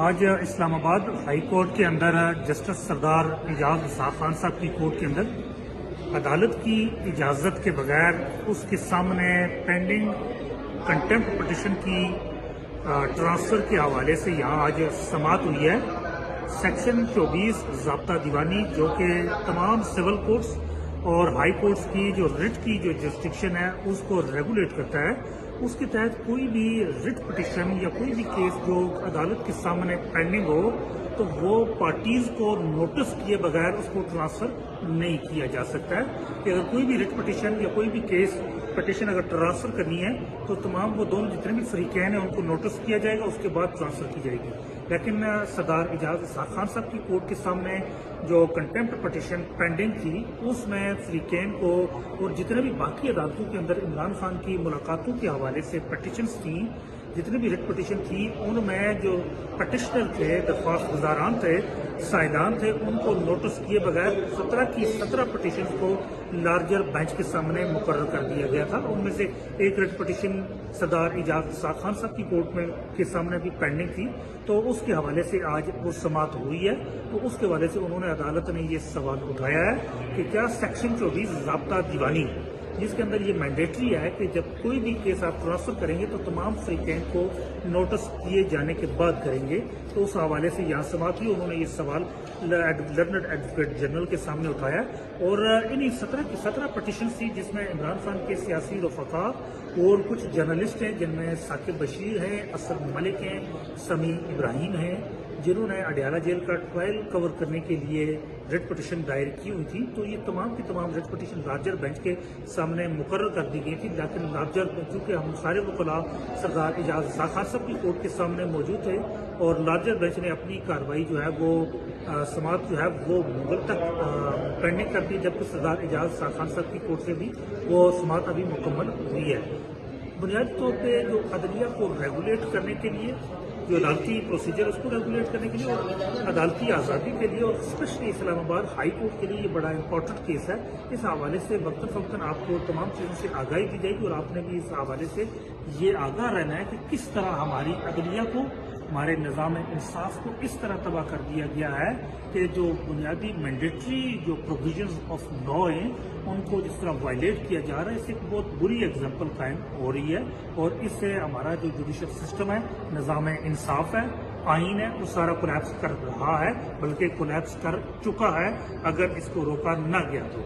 آج اسلام آباد high court کے اندر جسٹس سردار اعجاز اسحاق خان صاحب کی کورٹ کے اندر عدالت کی اجازت کے بغیر اس کے سامنے پینڈنگ کنٹمپٹ پٹیشن کی ٹرانسفر کے حوالے سے یہاں آج سماعت ہوئی ہے۔ سیکشن 24 ضابطہ دیوانی جو کہ تمام سول کورٹس اور ہائی کورٹس کی جو رٹ کی جو جسٹکشن ہے اس کو ریگولیٹ کرتا ہے، اس کے تحت کوئی بھی رٹ پٹیشن یا کوئی بھی کیس جو عدالت کے سامنے پینڈنگ ہو تو وہ پارٹیز کو نوٹس کیے بغیر اس کو ٹرانسفر نہیں کیا جا سکتا ہے کہ اگر کوئی بھی رٹ پٹیشن یا کوئی بھی کیس پٹیشن اگر ٹرانسفر کرنی ہے تو تمام وہ دونوں جتنے بھی فریقین ہیں ان کو نوٹس کیا جائے گا، اس کے بعد ٹرانسفر کی جائے گی۔ لیکن سردار اعجاز اسحاق خان صاحب کی کورٹ کے سامنے جو کنٹمپٹ پٹیشن پینڈنگ تھی اس میں فریقین کو اور جتنے بھی باقی عدالتوں کے اندر عمران خان کی ملاقاتوں کے حوالے سے پٹیشنز تھیں، جتنی بھی رٹ پٹیشن تھی ان میں جو پٹیشنر تھے، درخواست گزاران تھے، سائلان تھے، ان کو نوٹس کیے بغیر 17 کی 17 پٹیشنز کو لارجر بینچ کے سامنے مقرر کر دیا گیا تھا۔ ان میں سے ایک رٹ پٹیشن سردار اعجاز اسحاق خان صاحب کی کورٹ میں کے سامنے بھی پینڈنگ تھی، تو اس کے حوالے سے آج وہ سماعت ہوئی ہے۔ تو اس کے حوالے سے انہوں نے عدالت نے یہ سوال اٹھایا ہے کہ کیا سیکشن 24 ضابطہ دیوانی جس کے اندر یہ مینڈیٹری ہے کہ جب کوئی بھی کیس آپ ٹرانسفر کریں گے تو تمام فریقین کو نوٹس کیے جانے کے بعد کریں گے، تو اس حوالے سے یہاں سماعت ہوئی۔ انہوں نے یہ سوال لرنڈ ایڈوکیٹ جنرل کے سامنے اٹھایا اور انہیں 17 کی 17 پٹیشنز تھی جس میں عمران خان کے سیاسی رفقا اور کچھ جرنلسٹ ہیں جن میں ثاقب بشیر ہیں، اسد ملک ہیں، سمیع ابراہیم ہیں، جنہوں نے اڈیالہ جیل کا ٹرائل کور کرنے کے لیے رٹ پٹیشن دائر کی ہوئی تھی۔ تو یہ تمام کی تمام رٹ پٹیشن لارجر بینچ کے سامنے مقرر کر دی گئی تھی، لیکن لارجر چونکہ ہم سارے وکلاء سردار اعجاز اسحاق خان صاحب کی کورٹ کے سامنے موجود تھے اور لارجر بینچ نے اپنی کارروائی جو ہے وہ سماعت جو ہے وہ منگل تک پینڈنگ کر دی، جبکہ سردار اعجاز اسحاق خان صاحب کی کورٹ سے بھی وہ سماعت ابھی مکمل ہوئی ہے۔ بنیادی طور پہ جو عدلیہ کو ریگولیٹ کرنے کے لیے، جو عدالتی پروسیجر اس کو ریگولیٹ کرنے کے لیے اور عدالتی آزادی کے لیے اور اسپیشلی اسلام آباد ہائی کورٹ کے لیے یہ بڑا امپورٹنٹ کیس ہے۔ اس حوالے سے وقتاً فوقتاً آپ کو تمام چیزوں سے آگاہی دی جائے گی اور آپ نے بھی اس حوالے سے یہ آگاہ رہنا ہے کہ کس طرح ہماری عدلیہ کو، ہمارے نظام انصاف کو اس طرح تباہ کر دیا گیا ہے کہ جو بنیادی مینڈیٹری جو پروویژنز آف لا ہیں ان کو جس طرح وائلیٹ کیا جا رہا ہے، اس سے ایک بہت بری ایگزامپل قائم ہو رہی ہے اور اس سے ہمارا جو جوڈیشل سسٹم ہے، نظام انصاف ہے، آئین ہے، وہ سارا کولیپس کر رہا ہے، بلکہ کولیپس کر چکا ہے اگر اس کو روکا نہ گیا تو۔